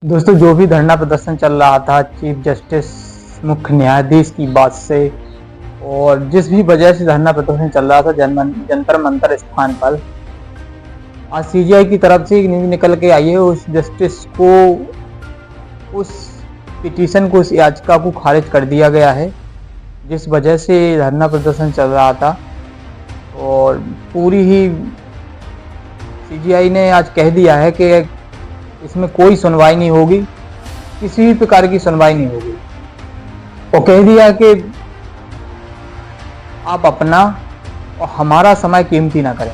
दोस्तों, जो भी धरना प्रदर्शन चल रहा था चीफ जस्टिस मुख्य न्यायाधीश की बात से और जिस भी वजह से धरना प्रदर्शन चल रहा था जंतर मंतर स्थान पर, आज सीजीआई की तरफ से एक न्यूज निकल के आई है। उस जस्टिस को, उस पिटीशन को, उस याचिका को खारिज कर दिया गया है जिस वजह से धरना प्रदर्शन चल रहा था। और पूरी ही सीजीआई ने आज कह दिया है कि इसमें कोई सुनवाई नहीं होगी, किसी भी प्रकार की सुनवाई नहीं होगी। और कह दिया कि आप अपना और हमारा समय कीमती ना करें।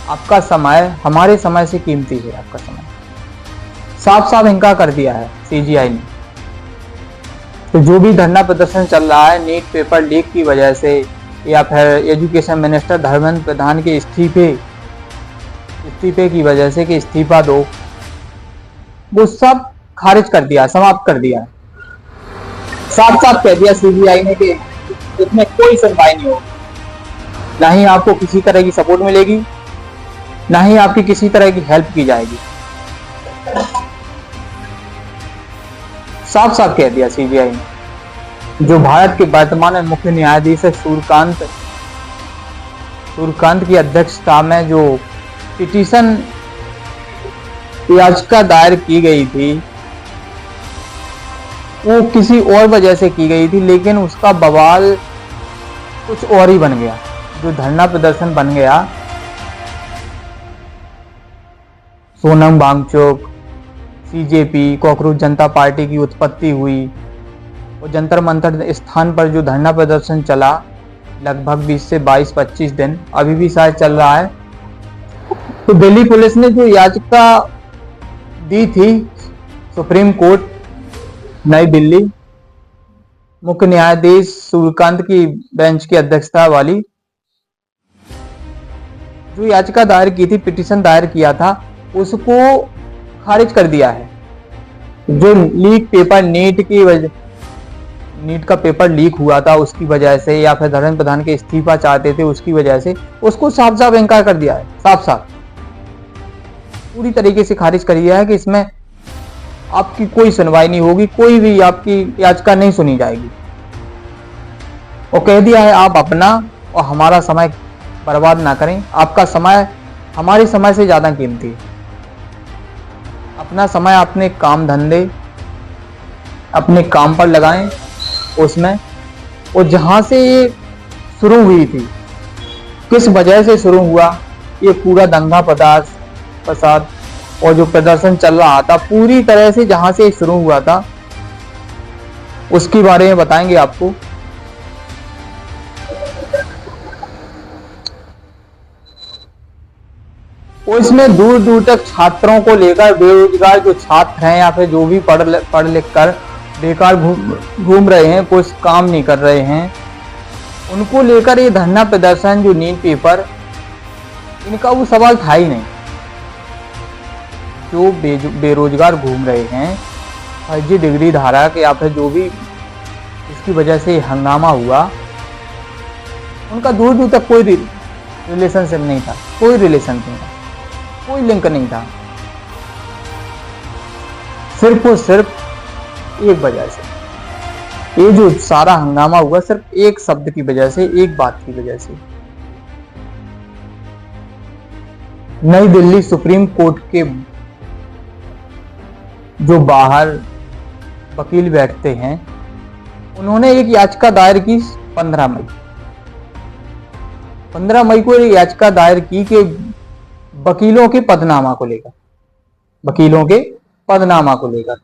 आपका समय हमारे समय से कीमती है। आपका समय साफ साफ इनकार कर दिया है सीजीआई ने। तो जो भी धरना प्रदर्शन चल रहा है नीट पेपर लीक की वजह से या फिर एजुकेशन मिनिस्टर धर्मेंद्र प्रधान के इस्तीफे की वजह से कि इस्तीफा दो, वो सब खारिज कर दिया, समाप्त कर दिया। साफ साफ कह दिया सीबीआई ने कि इसमें कोई सुनवाई नहीं होगी, ना ही आपको किसी तरह की सपोर्ट मिलेगी, ना ही आपकी किसी तरह की हेल्प की जाएगी। साफ साफ कह दिया सीबीआई ने। जो भारत के वर्तमान मुख्य न्यायाधीश है सूर्यकांत की अध्यक्षता में जो पिटीशन याचिका दायर की गई थी, वो किसी और वजह से की गई थी, लेकिन उसका बवाल कुछ और ही बन गया। जो धरना प्रदर्शन बन गया, सोनम वांगचुक, सीजेपी, कॉकरोच जनता पार्टी की उत्पत्ति हुई और जंतर मंतर स्थान पर जो धरना प्रदर्शन चला लगभग 20 से 22-25 दिन, अभी भी शायद चल रहा है। तो दिल्ली पुलिस ने जो याचिका दी थी सुप्रीम कोर्ट नई दिल्ली, मुख्य न्यायाधीश सूर्यकांत की बेंच की अध्यक्षता वाली जो याचिका दायर की थी, पिटीशन दायर किया था, उसको खारिज कर दिया है। जो लीक पेपर नीट का पेपर लीक हुआ था उसकी वजह से या फिर धर्मेंद्र प्रधान के इस्तीफा चाहते थे उसकी वजह से, उसको साफ साफ इनकार कर दिया है। साफ साफ पूरी तरीके से खारिज कर दिया है कि इसमें आपकी कोई सुनवाई नहीं होगी, कोई भी आपकी याचिका नहीं सुनी जाएगी। और कह दिया है आप अपना और हमारा समय बर्बाद ना करें। आपका समय हमारे समय से ज्यादा कीमती है। अपना समय अपने काम धंधे, अपने काम पर लगाएं उसमें। और जहां से ये शुरू हुई थी, किस वजह से शुरू हुआ ये पूरा दंगा फसाद और जो प्रदर्शन चल रहा था, पूरी तरह से जहां से शुरू हुआ था उसके बारे में बताएंगे आपको। और इसमें दूर दूर तक छात्रों को लेकर, बेरोजगार जो छात्र हैं या फिर जो भी पढ़ लिख कर बेकार घूम रहे हैं, कुछ काम नहीं कर रहे हैं, उनको लेकर ये धरना प्रदर्शन, जो नीट पेपर, इनका वो सवाल था ही नहीं। जो बेरोजगार घूम रहे हैं, फर्जी डिग्री धारक या फिर जो भी इसकी वजह से हंगामा हुआ, उनका दूर दूर तक कोई रिलेशनशिप नहीं था, कोई रिलेशन नहीं था, कोई लिंक नहीं था। सिर्फ और सिर्फ एक वजह से ये जो सारा हंगामा हुआ, सिर्फ एक शब्द की वजह से, एक बात की वजह से। नई दिल्ली सुप्रीम कोर्ट के जो बाहर वकील बैठते हैं, उन्होंने एक याचिका दायर की 15 मई को एक याचिका दायर की कि वकीलों के पदनामा को लेकर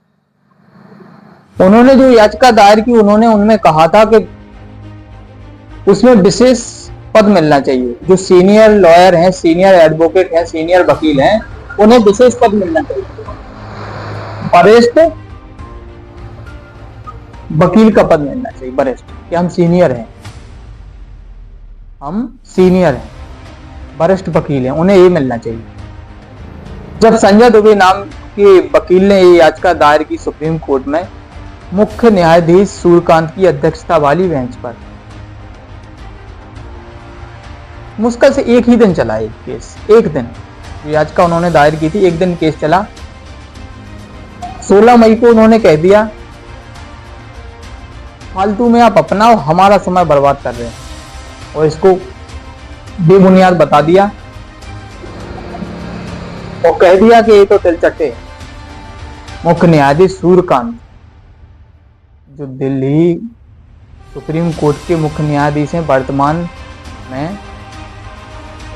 उन्होंने जो याचिका दायर की, उन्होंने उनमें कहा था कि उसमें विशेष पद मिलना चाहिए। जो सीनियर लॉयर हैं, सीनियर एडवोकेट हैं, सीनियर वकील हैं, उन्हें विशेष पद मिलना चाहिए। वरिष्ठ वकील का पद मिलना चाहिए, वरिष्ठ, कि हम सीनियर हैं, वरिष्ठ वकील हैं, उन्हें ये मिलना चाहिए। जब संजय दुबे नाम के वकील ने ये याचिका दायर की सुप्रीम कोर्ट में, मुख्य न्यायाधीश सूर्यकांत की अध्यक्षता वाली बेंच पर, मुश्किल से एक ही दिन चला एक केस, एक दिन याचिका उन्होंने दायर की थी, एक दिन केस चला। 16 मई को उन्होंने कह दिया फालतू में आप अपनाओ, हमारा समय बर्बाद कर रहे हैं, और इसको बेबुनियाद बता दिया और कह दिया कि ये तो तिलचट्टे। मुख्य न्यायाधीश सूर्यकांत, जो दिल्ली सुप्रीम कोर्ट के मुख्य न्यायाधीश हैं वर्तमान में,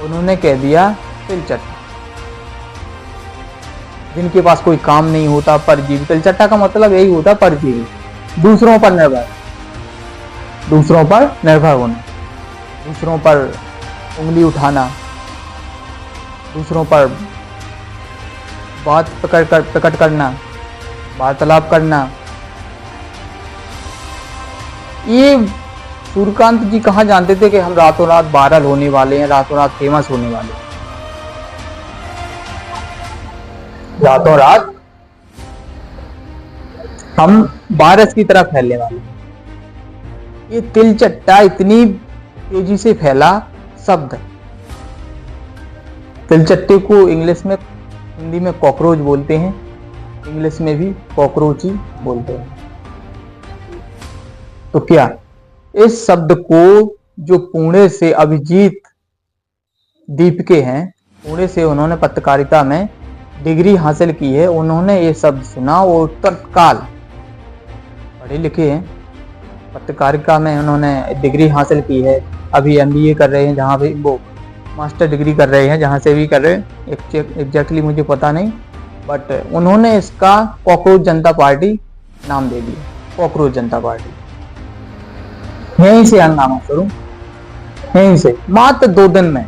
उन्होंने कह दिया तिलचट्टा। जिनके पास कोई काम नहीं होता, परजीवी। तिलचट्टा का मतलब यही होता, परजीवी, दूसरों पर निर्भर होना, दूसरों पर उंगली उठाना, दूसरों पर बात प्रकट करना, वार्तालाप करना। ये सूर्यकांत जी कहाँ जानते थे कि हम रातों रात वायरल होने वाले हैं, रातों रात फेमस होने वाले हैं, रातों रात हम वायरस की तरह फैलने वाले हैं। ये तिलचट्टा इतनी तेजी से फैला शब्द, तिलचट्टे को इंग्लिश में, हिंदी में कॉकरोच बोलते हैं, इंग्लिश में भी कॉकरोच ही बोलते हैं। तो क्या इस शब्द को जो पुणे से अभिजीत दीपके हैं, पुणे से उन्होंने पत्रकारिता में डिग्री हासिल की है, उन्होंने ये शब्द सुना और तत्काल, पढ़े लिखे हैं, पत्रकारिता में उन्होंने डिग्री हासिल की है, अभी MBA कर रहे हैं, जहाँ भी वो मास्टर डिग्री कर रहे हैं, जहाँ से भी कर रहे हैं, एग्जैक्टली मुझे पता नहीं, बट उन्होंने इसका कॉकरोच जनता पार्टी नाम दे दिया, कॉकरोच जनता पार्टी। यहीं से हंगामा शुरू, यहीं से मात्र 2 दिन में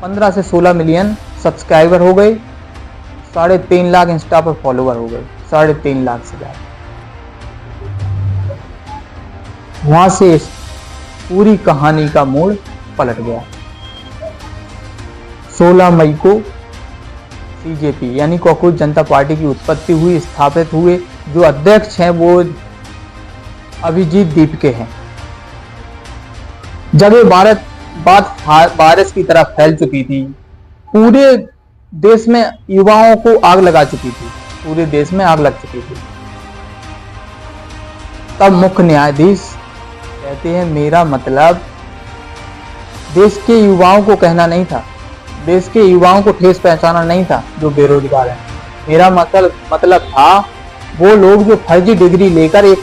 15 से 16 मिलियन सब्सक्राइबर हो गए, 3.5 लाख इंस्टा पर फॉलोवर हो गए, 3.5 लाख से ज्यादा। वहां से पूरी कहानी का मोड़ पलट गया। 16 मई को CJP यानी कॉकरोच जनता पार्टी की उत्पत्ति हुई, स्थापित हुए। जो अध्यक्ष हैं वो अभिजीत दीपके हैं। जब ये बात वायरस की तरह फैल चुकी थी, पूरे देश में युवाओं को आग लगा चुकी थी, पूरे देश में आग लग चुकी थी, तब मुख्य न्यायाधीश कहते हैं मेरा मतलब देश के युवाओं को कहना नहीं था, देश के युवाओं को ठेस पहचाना नहीं था जो बेरोजगार हैं। मेरा मतलब था वो लोग जो फर्जी डिग्री लेकर एक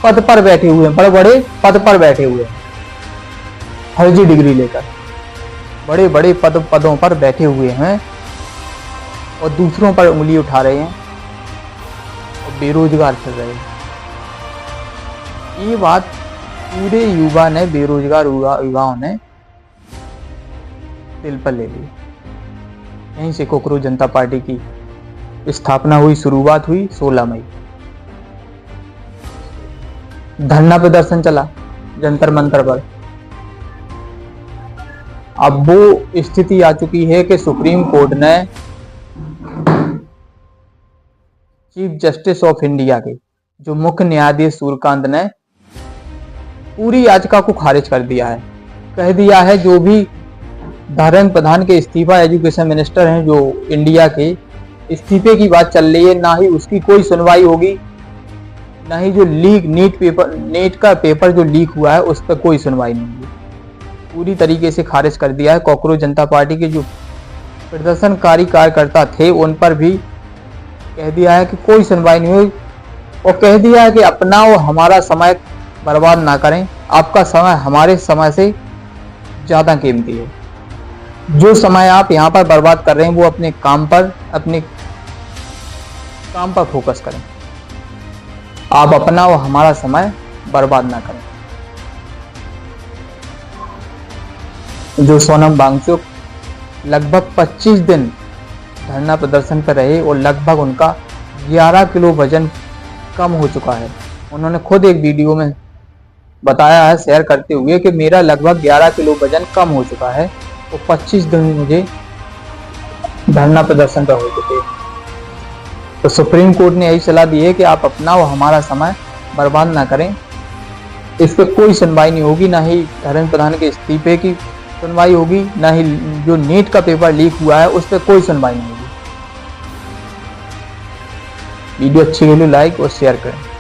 पद पर बैठे हुए हैं, बड़े बड़े पद पर बैठे हुए हैं, फर्जी डिग्री लेकर बड़े बड़े पदों पर बैठे हुए हैं और दूसरों पर उंगली उठा रहे हैं और बेरोजगार फिर रहे हैं। ये बात पूरे युवा ने, बेरोजगार युवाओं ने दिल पर ले ली। यहीं से कॉकरोच जनता पार्टी की स्थापना हुई, शुरुआत हुई 16 मई। धरना प्रदर्शन चला जंतर मंतर पर। अब वो स्थिति आ चुकी है कि सुप्रीम कोर्ट ने चीफ जस्टिस ऑफ इंडिया के जो मुख्य न्यायाधीश सूर्यकांत ने पूरी याचिका को खारिज कर दिया है। कह दिया है जो भी धर्मेंद्र प्रधान के इस्तीफा, एजुकेशन मिनिस्टर हैं जो इंडिया के, इस्तीफे की बात चल रही है, ना ही उसकी कोई सुनवाई होगी, ना ही जो नीट का पेपर जो लीक हुआ है उस पर कोई सुनवाई नहीं होगी। पूरी तरीके से खारिज कर दिया है। कॉकरोच जनता पार्टी के जो प्रदर्शनकारी कार्यकर्ता थे उन पर भी कह दिया है कि कोई सुनवाई नहीं हुई और कह दिया है कि अपना और हमारा समय बर्बाद ना करें, आपका समय हमारे समय से ज्यादा कीमती है। जो समय आप यहाँ पर बर्बाद कर रहे हैं वो अपने काम पर फोकस करें, आप अपना और हमारा समय बर्बाद ना करें। जो सोनम वांगचुक लगभग 25 दिन धरना प्रदर्शन पर रहे और लगभग उनका 11 किलो वजन कम हो चुका है। उन्होंने खुद एक वीडियो में बताया है, शेयर करते हुए, कि मेरा लगभग 11 किलो वजन कम हो चुका है और 25 दिन मुझे धरना प्रदर्शन पर हो चुके। तो सुप्रीम कोर्ट ने यही सलाह दी है कि आप अपना और हमारा समय बर्बाद ना करें। इस पर कोई सुनवाई नहीं होगी, ना ही धर्मेंद्र प्रधान के इस्तीफे की सुनवाई होगी, ना ही जो नीट का पेपर लीक हुआ है उस पर कोई सुनवाई नहीं होगी। वीडियो अच्छी लगी लाइक और शेयर करें।